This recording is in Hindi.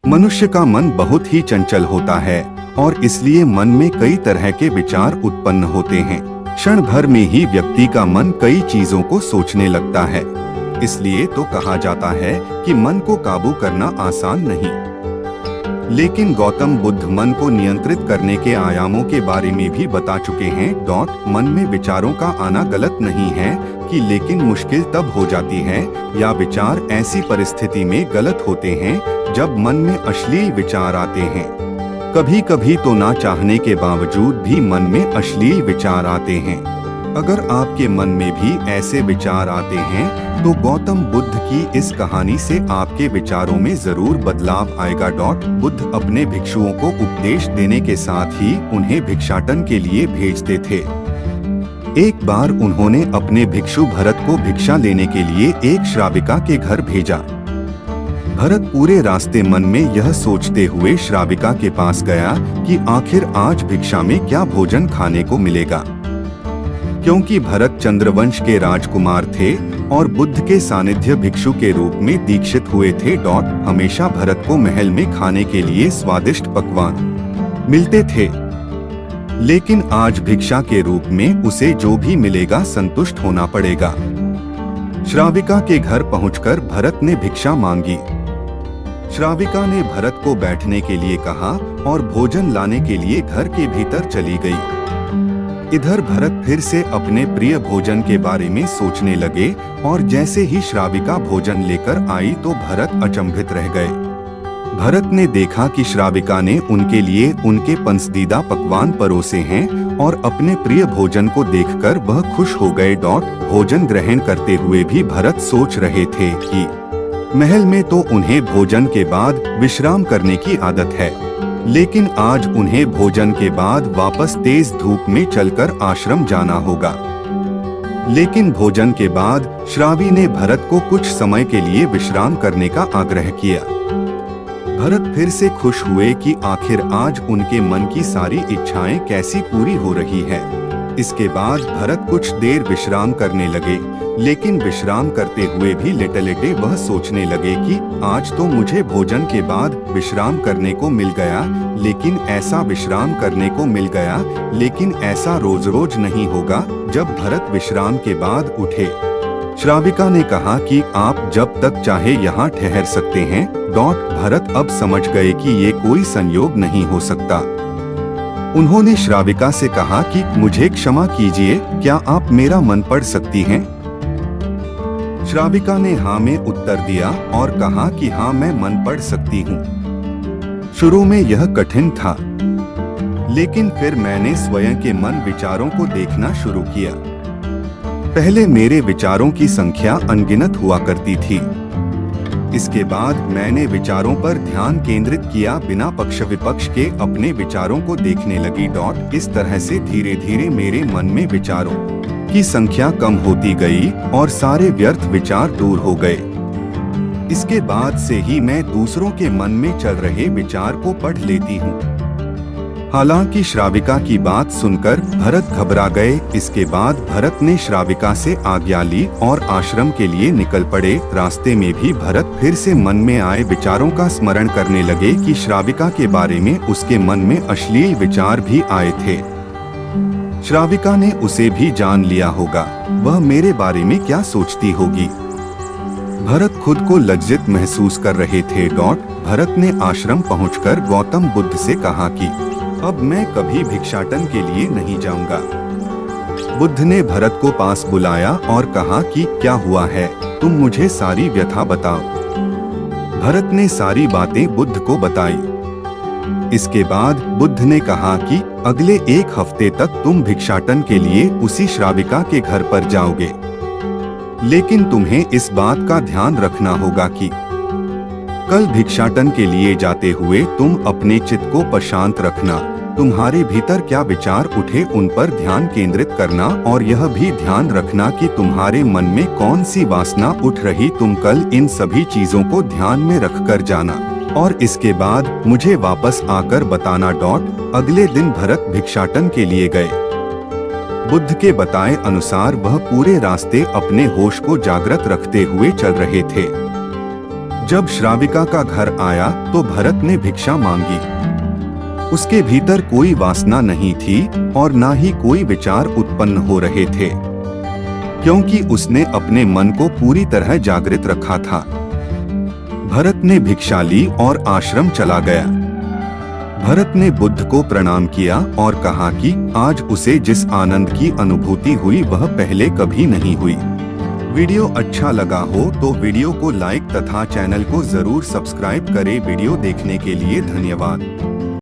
मनुष्य का मन बहुत ही चंचल होता है और इसलिए मन में कई तरह के विचार उत्पन्न होते हैं। क्षण भर में ही व्यक्ति का मन कई चीजों को सोचने लगता है। इसलिए तो कहा जाता है कि मन को काबू करना आसान नहीं। लेकिन गौतम बुद्ध मन को नियंत्रित करने के आयामों के बारे में भी बता चुके हैं। मन में विचारों का आना गलत नहीं है कि लेकिन मुश्किल तब हो जाती है या विचार ऐसी परिस्थिति में गलत होते हैं जब मन में अश्लील विचार आते हैं। कभी कभी तो ना चाहने के बावजूद भी मन में अश्लील विचार आते हैं। अगर आपके मन में भी ऐसे विचार आते हैं तो गौतम बुद्ध की इस कहानी से आपके विचारों में जरूर बदलाव आएगा। बुद्ध अपने भिक्षुओं को उपदेश देने के साथ ही उन्हें भिक्षाटन के लिए भेजते थे। एक बार उन्होंने अपने भिक्षु भरत को भिक्षा लेने के लिए एक श्राविका के घर भेजा। भरत पूरे रास्ते मन में यह सोचते हुए श्राविका के पास गया कि आखिर आज भिक्षा में क्या भोजन खाने को मिलेगा। क्योंकि भरत चंद्रवंश के राजकुमार थे और बुद्ध के सानिध्य भिक्षु के रूप में दीक्षित हुए थे। हमेशा भरत को महल में खाने के लिए स्वादिष्ट पकवान मिलते थे, लेकिन आज भिक्षा के रूप में उसे जो भी मिलेगा संतुष्ट होना पड़ेगा। श्राविका के घर पहुंचकर भरत ने भिक्षा मांगी। श्राविका ने भरत को बैठने के लिए कहा और भोजन लाने के लिए घर के भीतर चली गई। इधर भरत फिर से अपने प्रिय भोजन के बारे में सोचने लगे और जैसे ही श्राविका भोजन लेकर आई तो भरत अचंभित रह गए। भरत ने देखा कि श्राविका ने उनके लिए उनके पसंदीदा पकवान परोसे हैं और अपने प्रिय भोजन को देखकर वह खुश हो गए। भोजन ग्रहण करते हुए भी भरत सोच रहे थे कि महल में तो उन्हें भोजन के बाद विश्राम करने की आदत है, लेकिन आज उन्हें भोजन के बाद वापस तेज धूप में चलकर आश्रम जाना होगा। लेकिन भोजन के बाद श्रावी ने भरत को कुछ समय के लिए विश्राम करने का आग्रह किया। भरत फिर से खुश हुए कि आखिर आज उनके मन की सारी इच्छाएं कैसी पूरी हो रही है। इसके बाद भरत कुछ देर विश्राम करने लगे, लेकिन विश्राम करते हुए भी लेटे लेटे वह सोचने लगे कि आज तो मुझे भोजन के बाद विश्राम करने को मिल गया, लेकिन ऐसा विश्राम करने को मिल गया, लेकिन ऐसा रोज रोज नहीं होगा। जब भरत विश्राम के बाद उठे, श्राविका ने कहा कि आप जब तक चाहे यहाँ ठहर सकते हैं। भरत अब समझ गए कि ये कोई संयोग नहीं हो सकता। उन्होंने श्राविका से कहा कि मुझे क्षमा कीजिए, क्या आप मेरा मन पढ़ सकती हैं? श्राविका ने हाँ में उत्तर दिया और कहा कि हाँ, मैं मन पढ़ सकती हूँ। शुरू में यह कठिन था, लेकिन फिर मैंने स्वयं के मन विचारों को देखना शुरू किया। पहले मेरे विचारों की संख्या अनगिनत हुआ करती थी। इसके बाद मैंने विचारों पर ध्यान केंद्रित किया, बिना पक्ष विपक्ष के अपने विचारों को देखने लगी। इस तरह से धीरे धीरे मेरे मन में विचारों की संख्या कम होती गई और सारे व्यर्थ विचार दूर हो गए। इसके बाद से ही मैं दूसरों के मन में चल रहे विचार को पढ़ लेती हूँ। हालांकि श्राविका की बात सुनकर भरत घबरा गए। इसके बाद भरत ने श्राविका से आज्ञा ली और आश्रम के लिए निकल पड़े। रास्ते में भी भरत फिर से मन में आए विचारों का स्मरण करने लगे कि श्राविका के बारे में उसके मन में अश्लील विचार भी आए थे। श्राविका ने उसे भी जान लिया होगा, वह मेरे बारे में क्या सोचती होगी। भरत खुद को लज्जित महसूस कर रहे थे। भरत ने आश्रम पहुंचकर गौतम बुद्ध से कहा कि अब मैं कभी भिक्षाटन के लिए नहीं जाऊंगा। बुद्ध ने भरत को पास बुलाया और कहा कि क्या हुआ है, तुम मुझे सारी व्यथा बताओ। भरत ने सारी बातें बुद्ध को बताई। इसके बाद बुद्ध ने कहा कि अगले 1 हफ्ते तक तुम भिक्षाटन के लिए उसी श्राविका के घर पर जाओगे, लेकिन तुम्हें इस बात का ध्यान रखना होगा कि कल भिक्षाटन के लिए जाते हुए तुम अपने चित्त को प्रशांत रखना। तुम्हारे भीतर क्या विचार उठे उन पर ध्यान केंद्रित करना और यह भी ध्यान रखना कि तुम्हारे मन में कौन सी वासना उठ रही। तुम कल इन सभी चीजों को ध्यान में रखकर जाना और इसके बाद मुझे वापस आकर बताना। अगले दिन भरत भिक्षाटन के लिए गए। बुद्ध के बताए अनुसार वह पूरे रास्ते अपने होश को जागृत रखते हुए चल रहे थे। जब श्राविका का घर आया तो भरत ने भिक्षा मांगी। उसके भीतर कोई वासना नहीं थी और ना ही कोई विचार उत्पन्न हो रहे थे, क्योंकि उसने अपने मन को पूरी तरह जागृत रखा था। भरत ने भिक्षा ली और आश्रम चला गया। भरत ने बुद्ध को प्रणाम किया और कहा कि आज उसे जिस आनंद की अनुभूति हुई वह पहले कभी नहीं हुई। वीडियो अच्छा लगा हो तो वीडियो को लाइक तथा चैनल को जरूर सब्सक्राइब करें। वीडियो देखने के लिए धन्यवाद।